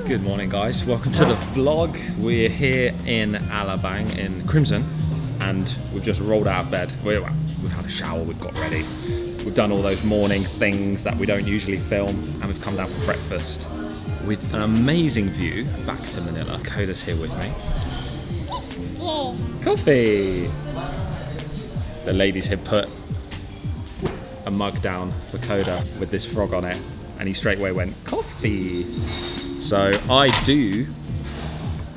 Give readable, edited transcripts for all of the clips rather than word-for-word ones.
Good morning guys, welcome to the vlog. We're here in Alabang in Crimson and we've just rolled out of bed. We've had a shower, we've got ready. We've done all those morning things that we don't usually film and we've come down for breakfast with an amazing view back to Manila. Coda's here with me. Coffee! The ladies had put a mug down for Coda with this frog on it and he straight away went, coffee! So I do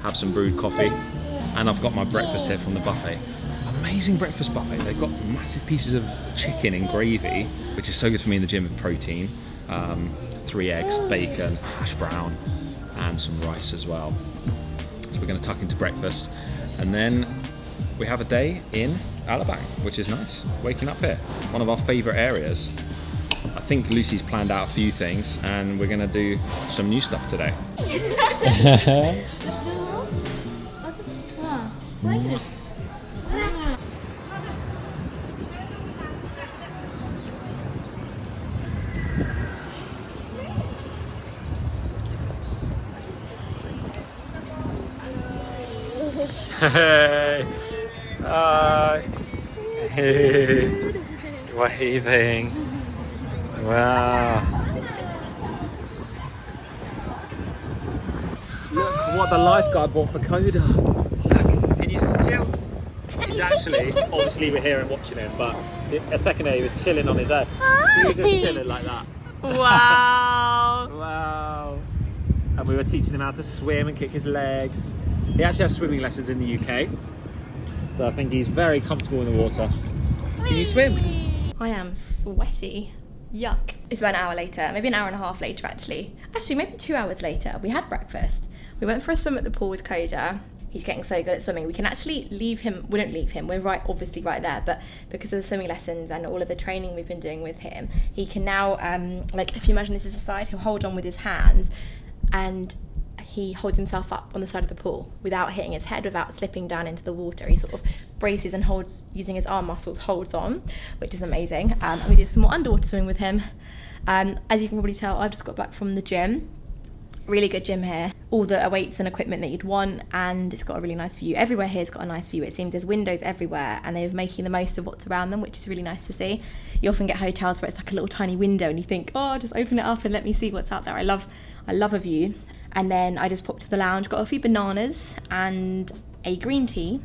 have some brewed coffee and I've got my breakfast here from the buffet. Amazing breakfast buffet. They've got massive pieces of chicken in gravy, which is so good for me in the gym with protein. 3 eggs, bacon, hash brown, and some rice as well. So we're gonna tuck into breakfast and then we have a day in Alabang, which is nice. Waking up here, one of our favorite areas. I think Lucy's planned out a few things and we're gonna do some new stuff today. Hey! Hi! Hey! Waving! Wow! Look what the lifeguard bought for Coda! Look, can you chill? He's actually, obviously we're here and watching him, but a second ago he was chilling on his own. He was just chilling like that. Wow! Wow! And we were teaching him how to swim and kick his legs. He actually has swimming lessons in the UK, so I think he's very comfortable in the water. Can you swim? I am sweaty. Yuck. It's about an hour later, maybe an hour and a half later actually. Actually, maybe 2 hours later. We had breakfast. We went for a swim at the pool with Coda. He's getting so good at swimming. We can actually leave him, we don't leave him, we're obviously right there, but because of the swimming lessons and all of the training we've been doing with him, he can now, like if you imagine this is a side, he'll hold on with his hands and he holds himself up on the side of the pool without hitting his head, without slipping down into the water. He sort of braces and holds, using his arm muscles, holds on, which is amazing. And we did some more underwater swimming with him. As you can probably tell, I've just got back from the gym. Really good gym here. All the weights and equipment that you'd want, and it's got a really nice view. Everywhere here's got a nice view. It seems there's windows everywhere and they're making the most of what's around them, which is really nice to see. You often get hotels where it's like a little tiny window and you think, oh, just open it up and let me see what's out there. I love a view. And then I just popped to the lounge, got a few bananas and a green tea,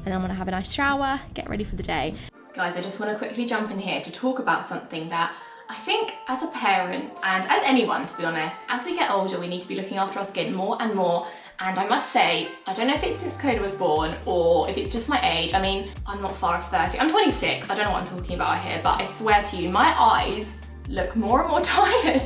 and I'm gonna have a nice shower, get ready for the day. Guys, I just wanna quickly jump in here to talk about something that I think as a parent, and as anyone to be honest, as we get older we need to be looking after our skin more and more. And I must say, I don't know if it's since Coda was born or if it's just my age. I mean, I'm not far off 30, I'm 26, I don't know what I'm talking about here, but I swear to you, my eyes look more and more tired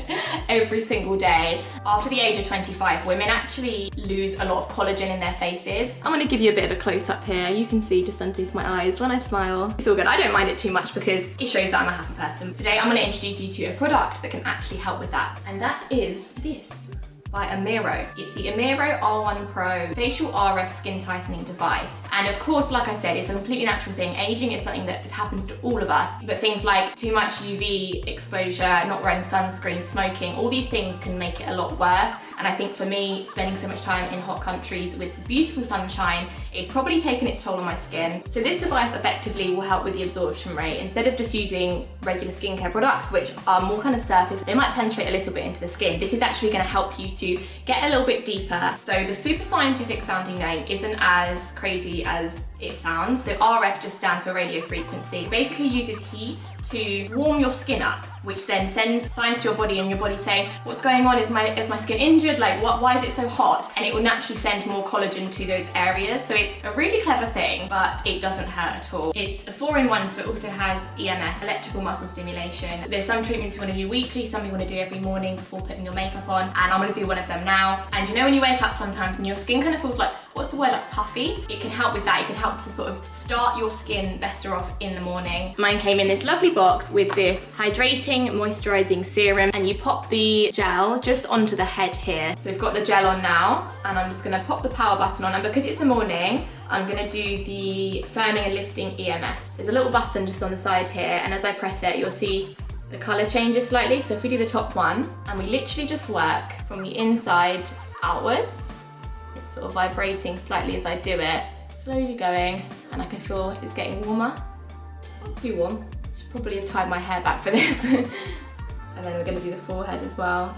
every single day. After the age of 25, women actually lose a lot of collagen in their faces. I'm gonna give you a bit of a close-up here. You can see just underneath my eyes when I smile. It's all good. I don't mind it too much because it shows that I'm a happy person. Today, I'm gonna introduce you to a product that can actually help with that, and that is this. By Amiro. It's the Amiro R1 Pro Facial RF Skin Tightening Device. And of course, like I said, it's a completely natural thing. Aging is something that happens to all of us, but things like too much UV exposure, not wearing sunscreen, smoking, all these things can make it a lot worse. And I think for me, spending so much time in hot countries with beautiful sunshine, it's probably taken its toll on my skin. So this device effectively will help with the absorption rate. Instead of just using regular skincare products, which are more kind of surface, they might penetrate a little bit into the skin. This is actually gonna help you to get a little bit deeper. So the super scientific sounding name isn't as crazy as it sounds. So RF just stands for radio frequency. It basically uses heat to warm your skin up, which then sends signs to your body, and your body saying, what's going on? Is my skin injured? Like, why is it so hot? And it will naturally send more collagen to those areas. So it's a really clever thing, but it doesn't hurt at all. It's a 4-in-1, so it also has EMS, electrical muscle stimulation. There's some treatments you want to do weekly, some you want to do every morning before putting your makeup on, and I'm going to do one of them now. And you know when you wake up sometimes and your skin kind of feels like, what's the word, like puffy? It can help with that. It can help to sort of start your skin better off in the morning. Mine came in this lovely box with this hydrating, moisturizing serum, and you pop the gel just onto the head here. So we've got the gel on now, and I'm just gonna pop the power button on, and because it's the morning, I'm gonna do the firming and lifting EMS. There's a little button just on the side here, and as I press it, you'll see the color changes slightly. So if we do the top one, and we literally just work from the inside outwards. It's sort of vibrating slightly as I do it. Slowly going, and I can feel it's getting warmer. Not too warm. Should probably have tied my hair back for this. And then we're going to do the forehead as well.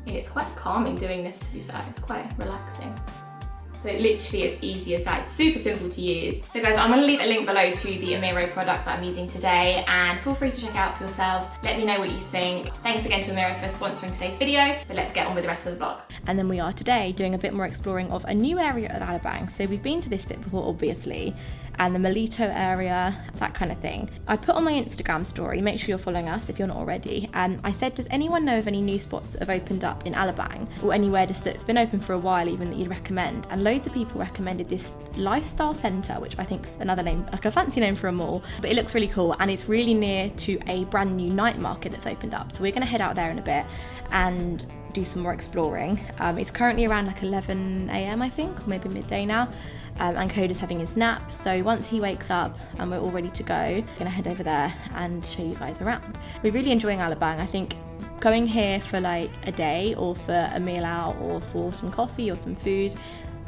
It's quite calming doing this, to be fair. It's quite relaxing. So it literally is easy as that. It's super simple to use. So guys, I'm going to leave a link below to the Amiro product that I'm using today, and feel free to check it out for yourselves. Let me know what you think. Thanks again to Amiro for sponsoring today's video, but let's get on with the rest of the vlog. And then we are today doing a bit more exploring of a new area of Alabang. So we've been to this bit before, obviously, and the Melito area, that kind of thing. I put on my Instagram story, make sure you're following us if you're not already, and I said, does anyone know of any new spots that have opened up in Alabang, or anywhere just that's been open for a while even that you'd recommend? And loads of people recommended this lifestyle centre, which I think's another name, like a fancy name for a mall, but it looks really cool, and it's really near to a brand new night market that's opened up. So we're gonna head out there in a bit and do some more exploring. It's currently around like 11 AM I think, or maybe midday now. And Coda's having his nap, so once he wakes up and we're all ready to go, we're gonna head over there and show you guys around. We're really enjoying Alabang. I think going here for like a day or for a meal out or for some coffee or some food,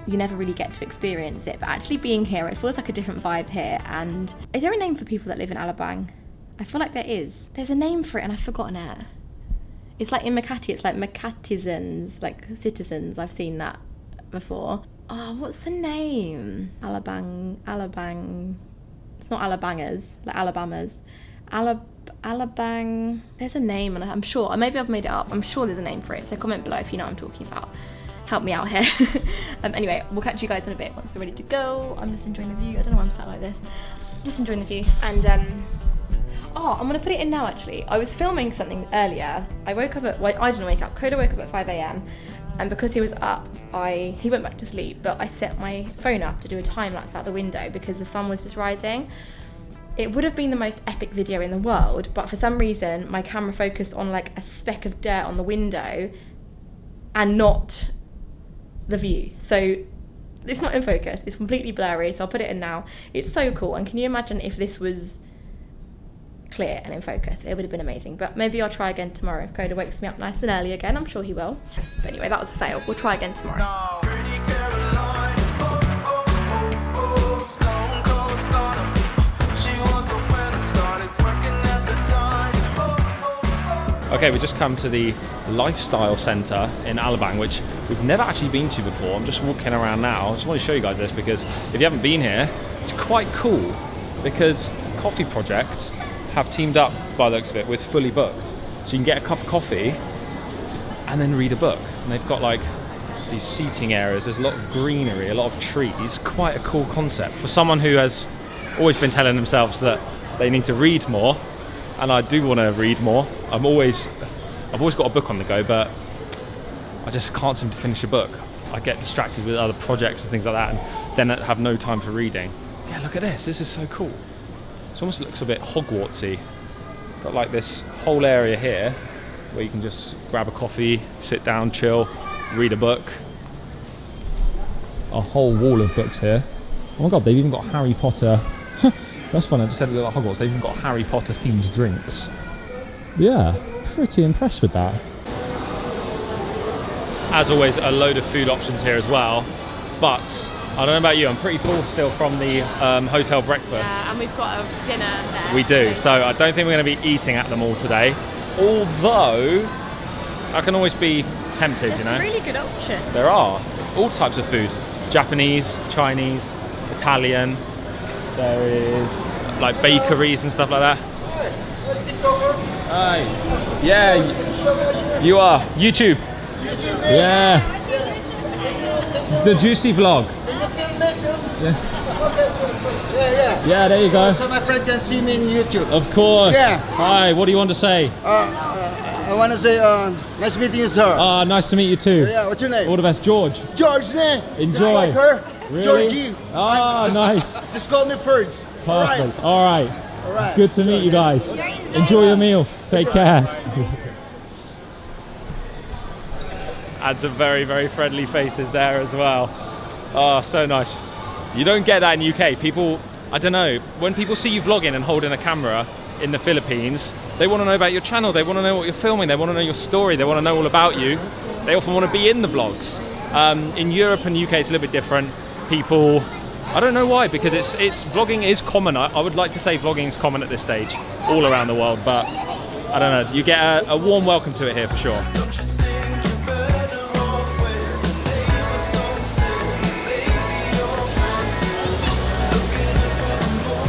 you never really get to experience it, but actually being here, it feels like a different vibe here. And is there a name for people that live in Alabang? I feel like there is. There's a name for it and I've forgotten it. It's like in Makati, it's like Makatizens, like citizens. I've seen that before. Oh, what's the name? Alabang. It's not Alabangers, like Alabamas. Alabang. There's a name, and I'm sure, maybe I've made it up. I'm sure there's a name for it. So comment below if you know what I'm talking about. Help me out here. Anyway, we'll catch you guys in a bit once we're ready to go. I'm just enjoying the view. I don't know why I'm sat like this. Just enjoying the view. And oh, I'm gonna put it in now actually. I was filming something earlier. I woke up at, well, I didn't wake up. Coda woke up at 5 AM. And because he was up, he went back to sleep, but I set my phone up to do a time lapse out the window because the sun was just rising. It would have been the most epic video in the world, but for some reason my camera focused on like a speck of dirt on the window and not the view. So it's not in focus, it's completely blurry, so I'll put it in now. It's so cool, and can you imagine if this was clear and in focus? It would have been amazing, but maybe I'll try again tomorrow if Coda wakes me up nice and early again. I'm sure he will. But anyway, that was a fail. We'll try again tomorrow. Okay, we just come to the lifestyle centre in Alabang, which we've never actually been to before. I'm just walking around now. I just want to show you guys this because if you haven't been here, it's quite cool because Coffee Project have teamed up, by the looks of it, with Fully Booked. So you can get a cup of coffee and then read a book. And they've got like these seating areas, there's a lot of greenery, a lot of trees. Quite a cool concept for someone who has always been telling themselves that they need to read more. And I do want to read more. I've always got a book on the go, but I just can't seem to finish a book. I get distracted with other projects and things like that, and then I have no time for reading. Yeah, look at this. This is so cool. It almost looks a bit Hogwartsy. Got like this whole area here where you can just grab a coffee, sit down, chill, read a book. A whole wall of books here. Oh my god, they've even got Harry Potter. That's fun, I just said it looked like Hogwarts. They've even got Harry Potter themed drinks. Yeah, pretty impressed with that. As always, a load of food options here as well, but I don't know about you, I'm pretty full still from the hotel breakfast. Yeah, and we've got a dinner there. We do, so I don't think we're going to be eating at them all today, although I can always be tempted, you know. There's a really good option. There are all types of food, Japanese, Chinese, Italian. There is like bakeries and stuff like that. Hi. Yeah, you are. YouTube. Yeah. The Juicy Vlog. Yeah. Yeah, there you go. So my friend can see me in YouTube. Of course. Yeah. Hi, what do you want to say? I want to say, nice meeting you, sir. Nice to meet you too. Yeah, what's your name? All the best, George. George, name. Enjoy. Just like her. Really? Georgie. Nice. Just call me Ferds. Perfect. All right. All right. Good to meet you guys. Enjoy your meal. Take care. And some very, very friendly faces there as well. Oh, so nice. You don't get that in UK. People, I don't know, when people see you vlogging and holding a camera in the Philippines, They want to know about your channel, they want to know what you're filming, they want to know your story, they want to know all about you. They often want to be in the vlogs. In Europe and UK it's a little bit different. People, I don't know why, because it's vlogging is common. I would like to say vlogging is common at this stage all around the world, but I don't know, you get a warm welcome to it here for sure.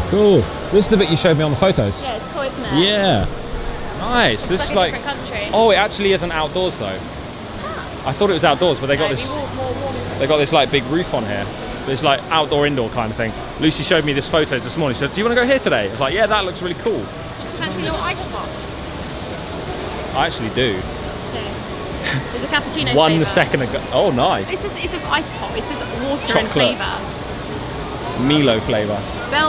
Cool. This is the bit you showed me on the photos. Yeah, it's cool, isn't it? Yeah. Nice. This is like. A different country. Oh, it actually isn't outdoors though. I thought it was outdoors, but they got this. They got this like big roof on here. It's like outdoor indoor kind of thing. Lucy showed me this photos this morning. She said, "Do you want to go here today?" I was like, "Yeah, that looks really cool." Fancy your ice pop? I actually do. Yeah. There's a cappuccino. 1 flavour. second ago. Oh, nice. It's an ice pop. It's just water Chocolate. and flavour. Milo flavour.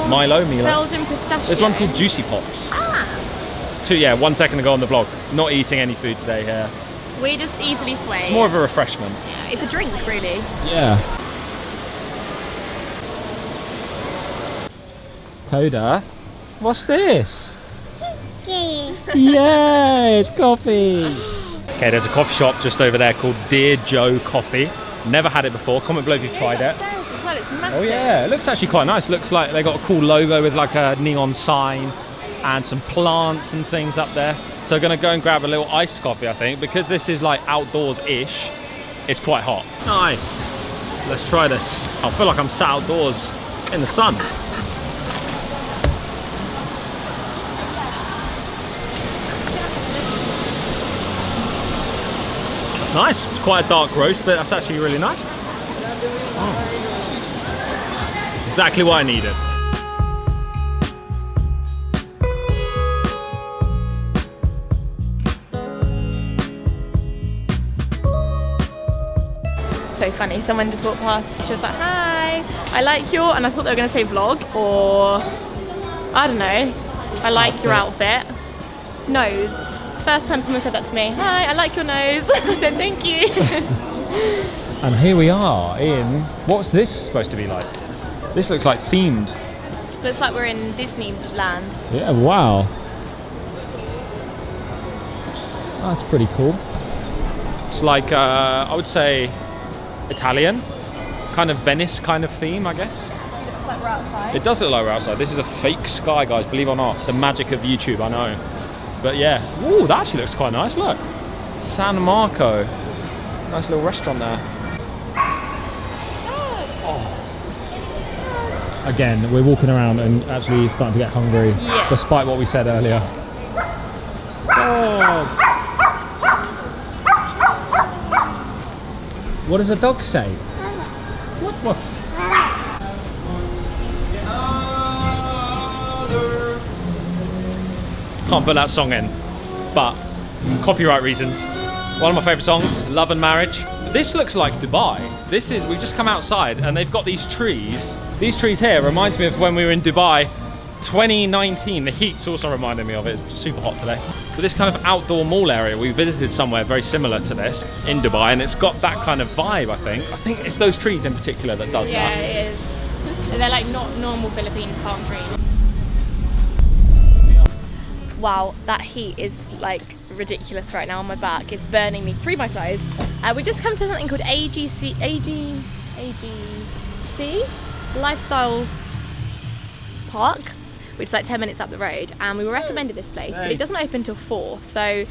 Milo. Belgian pistachio. There's one called Juicy Pops. Ah. 1 second ago on the vlog. Not eating any food today here. We just easily sway. It's more of a refreshment. Yeah, it's a drink, really. Yeah. Coda, what's this? Yay, it's coffee. Okay, there's a coffee shop just over there called Dear Joe Coffee. Never had it before. Comment below if you've tried it. As well. It's massive. Oh yeah, it looks actually quite nice. Looks like they got a cool logo with like a neon sign and some plants and things up there. So gonna go and grab a little iced coffee, I think, because this is like outdoors-ish. It's quite hot. Nice. Let's try this. I feel like I'm sat outdoors in the sun. That's nice. It's quite a dark roast, but that's actually really nice. Oh. Exactly what I needed. So funny, someone just walked past, she was like, "Hi, I like your," and I thought they were going to say vlog, or I don't know, "I like your outfit." Nose. First time someone said that to me. "Hi, I like your nose." I said, "Thank you." And here we are in, what's this supposed to be like? This looks like themed. Looks like we're in Disneyland. Yeah, wow. That's pretty cool. It's like, I would say, Italian, kind of Venice kind of theme, I guess. It looks like we're outside. It does look like we're outside. This is a fake sky, guys, believe it or not. The magic of YouTube, I know. But yeah, ooh, that actually looks quite nice, look. San Marco. Nice little restaurant there. Oh. Again, we're walking around and actually starting to get hungry, yes. Despite what we said earlier. Oh. What does a dog say? Woof woof. Can't put that song in, but copyright reasons. One of my favourite songs, Love and Marriage. This looks like Dubai. We've just come outside and they've got these trees. These trees here reminds me of when we were in Dubai 2019. The heat's also reminding me of it. It's super hot today. But this kind of outdoor mall area, we visited somewhere very similar to this in Dubai, and it's got that kind of vibe, I think. I think it's those trees in particular that does that. Yeah, it is. They're like not normal Philippines palm trees. Wow, that heat is like ridiculous right now on my back. It's burning me through my clothes. We just come to something called AGC Lifestyle Park, which is like 10 minutes up the road, and we were recommended this place, but it doesn't open till 4, so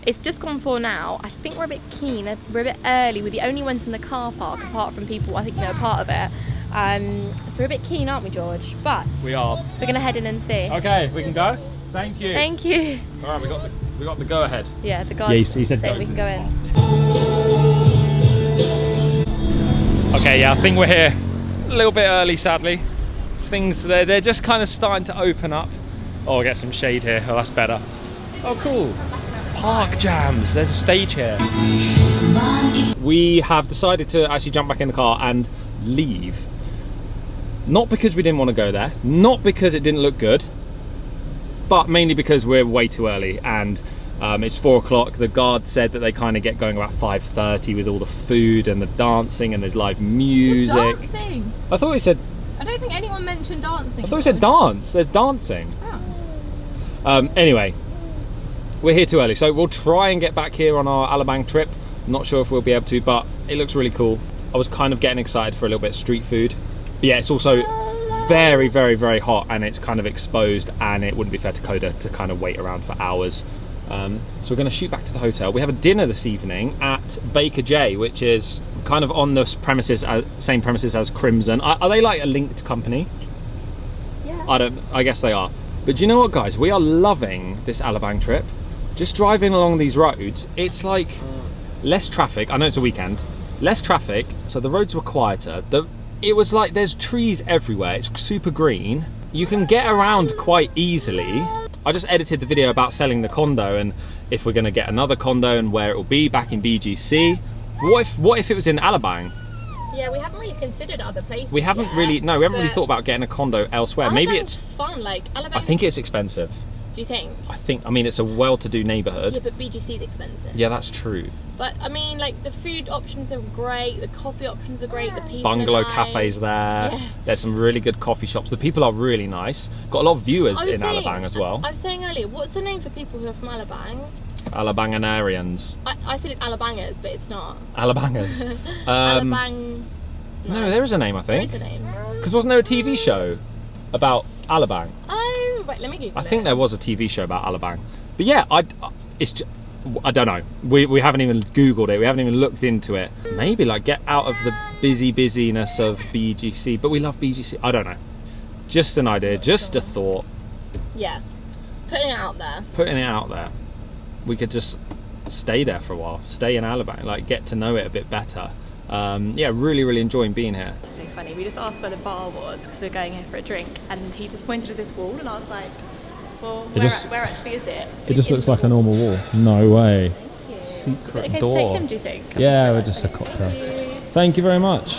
it's just gone 4 now. I think we're a bit keen, we're a bit early, we're the only ones in the car park apart from people I think they're a part of it. So we're a bit keen, aren't we, George? But we are. We're gonna head in and see. Okay, we can go. Thank you. Thank you. All right, we got the go ahead. Yeah, the guards he said saying go. we can go in. Okay, yeah, I think we're here a little bit early, sadly. Things, they're just kind of starting to open up. Oh, I get some shade here. Oh, that's better. Oh, cool. Park jams. There's a stage here. We have decided to actually jump back in the car and leave. Not because we didn't want to go there, not because it didn't look good, but mainly because we're way too early, and it's 4 o'clock. The guard said that they kind of get going about 5:30 with all the food and the dancing, and there's live music. Dancing? I thought he said... I don't think anyone mentioned dancing. I thought he said dance. There's dancing. Oh. Anyway, we're here too early, so we'll try and get back here on our Alabang trip. Not sure if we'll be able to, but it looks really cool. I was kind of getting excited for a little bit of street food. But yeah, it's also very, very, very hot, and it's kind of exposed, and it wouldn't be fair to Coda to kind of wait around for hours. So we're going to shoot back to the hotel. We have a dinner this evening at Baker J, which is kind of on the premises, same premises as Crimson. Are they like a linked company? Yeah. I guess they are. But do you know what, guys? We are loving this Alabang trip. Just driving along these roads, it's like less traffic. I know it's a weekend. Less traffic, so the roads were quieter. It was like there's trees everywhere. It's super green. You can get around quite easily. I just edited the video about selling the condo and if we're going to get another condo and where it will be back in BGC. What if it was in Alabang? Yeah, we haven't really considered other places. We haven't really thought about getting a condo elsewhere. Maybe it's fun, like Alabang. I think it's expensive. Do you think? I mean, it's a well-to-do neighbourhood. Yeah, but BGC's expensive. Yeah, that's true. But I mean, like the food options are great, the coffee options are great, the people Bungalow are nice. cafes there. Yeah. There's some really good coffee shops. The people are really nice. Got a lot of viewers in Alabang as well. I was saying earlier, what's the name for people who are from Alabang? Alabanganarians. I said it's Alabangers, but it's not. Alabangers. Alabang. No, there is a name, I think. There is a name. Because wasn't there a TV show about Alabang? Oh, wait, let me Google I think there was a TV show about Alabang. But yeah, I don't know. We haven't even Googled it. We haven't even looked into it. Maybe like get out of the busyness of BGC. But we love BGC. I don't know. Just an idea. Just a thought. Yeah. Putting it out there. Putting it out there. We could just stay there for a while. Stay in Alabang. Like get to know it a bit better. Yeah, really enjoying being here. So funny. We just asked where the bar was because we're going here for a drink, and he just pointed at this wall, and I was like, "Well, where actually is it?" It just looks like a normal wall. No way. Secret door. To take him, do you think? Yeah, we're just a cocktail. Thank you very much.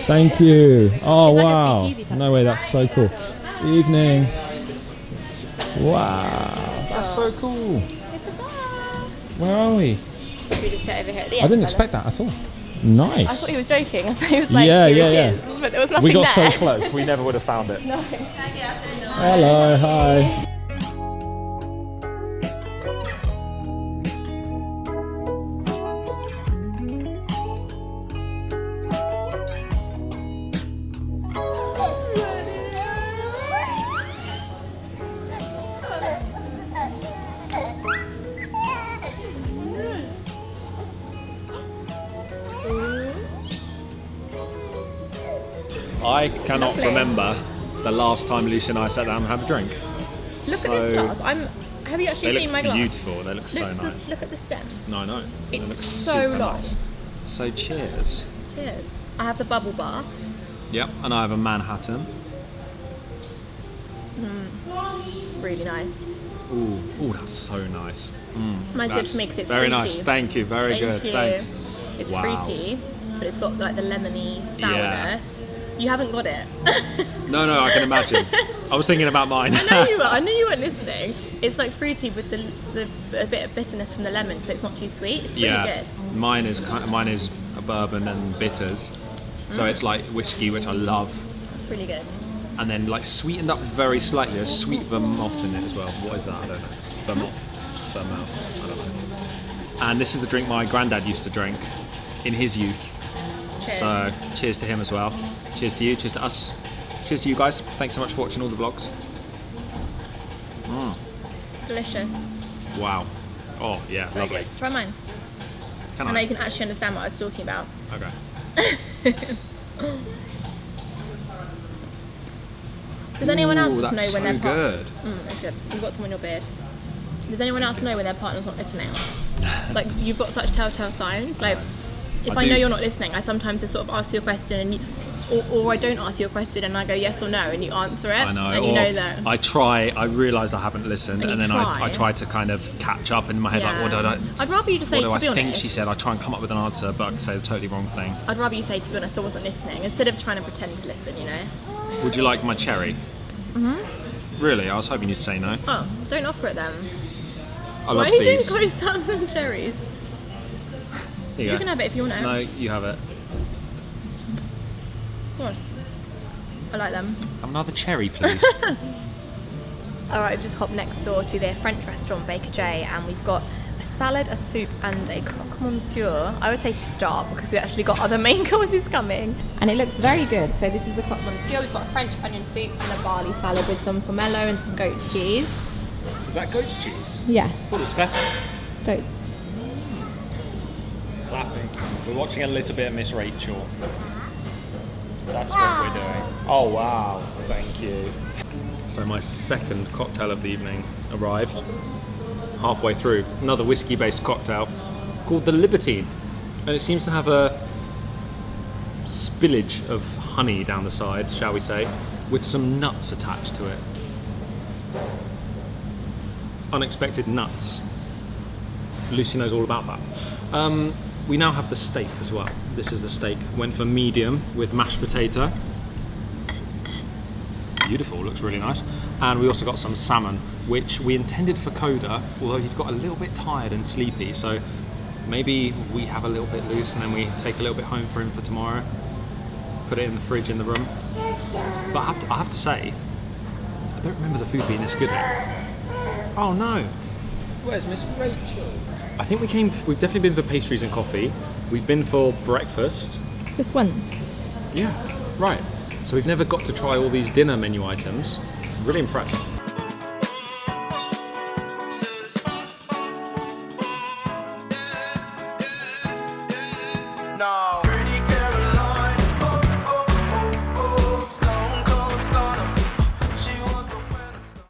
Thank you. Oh It's like a wow. speakeasy type. No way, that's so cool. Evening. Wow, that's so cool. Where are we? We just sit over here at the end. I didn't expect that at all. Nice. I thought he was joking. I thought he was like, Yeah, here yeah, it yeah. is. But there was nothing We got there. so close, we never would have found it. No. Hello, hi. I cannot lovely. remember the last time Lucy and I sat down and had a drink. Look at this glass. Have you actually They seen look my glass? beautiful. They look so Look, nice. look at the stem. No, I know. They It's look so super long. nice. So cheers. Cheers. I have the bubble bath. Yep, and I have a Manhattan. It's really nice. Ooh, that's so nice. Mine's good for me because it's very fruity. nice. Thank you. Very Thank good. you. Thanks. It's Wow. fruity, but it's got like the lemony sourness. Yeah. You haven't got it. No, I can imagine. I was thinking about mine. I know you were. I knew you weren't listening. It's like fruity with a bit of bitterness from the lemon, so it's not too sweet. It's really good. Mine is a bourbon and bitters, so it's like whiskey, which I love, It's really good. and then like sweetened up very slightly. There's sweet vermouth in it as well. What is that? I don't know. Vermouth. I don't know. And this is the drink my granddad used to drink in his youth. Cheers. So cheers to him as well. Cheers to you. Cheers to us. Cheers to you guys. Thanks so much for watching all the vlogs. Delicious. Wow. Oh yeah, Very lovely. good. Try mine. Can I know I? you can actually understand what I was talking about. Okay. Does anyone else Ooh, know that's when so their partner? good. That's good. You've got some on your beard. Does anyone else know when their partner's not listening? Like you've got such telltale signs. Like if I know do. you're not listening, I sometimes just sort of ask you a question and or I don't ask you a question and I go yes or no and you answer it. I know. And you know that. I realised I haven't listened, And and you then I try. try to kind of catch up in my head, like, what did I? I'd rather you just say, What do to be I honest. think she said? I try and come up with an answer, but I say the totally wrong thing. I'd rather you say, to be honest, I wasn't listening, instead of trying to pretend to listen, you know? Would you like my cherry? Really? I was hoping you'd say no. Oh, don't offer it then. I Why love are you doing these. close ups and cherries? Here You go. can have it if you want it. No, you have it. Come on. I like them. Have another cherry, please. Alright, we've just hopped next door to their French restaurant, Baker J, and we've got a salad, a soup, and a croque monsieur. I would say to start because we actually got other main courses coming. And it looks very good. So this is the croque monsieur. We've got a French onion soup and a barley salad with some pomelo and some goat cheese. Is that goat's cheese? Yeah, I thought it was feta. goats. Clapping. We're watching a little bit of Miss Rachel. That's what we're doing. Oh wow, thank you. So my second cocktail of the evening arrived halfway through. Another whiskey-based cocktail called the Libertine. And it seems to have a spillage of honey down the side, shall we say, with some nuts attached to it. Unexpected nuts. Lucy knows all about that. We now have the steak as well. This is the steak. Went for medium with mashed potato. Beautiful, looks really nice. And we also got some salmon, which we intended for Coda, although he's got a little bit tired and sleepy, so maybe we have a little bit loose and then we take a little bit home for him for tomorrow. Put it in the fridge in the room. But I have to say, I don't remember the food being this good here. Oh no! Where's Miss Rachel? I think we've definitely been for pastries and coffee. We've been for breakfast. Just once. Yeah, right. So we've never got to try all these dinner menu items. I'm really impressed.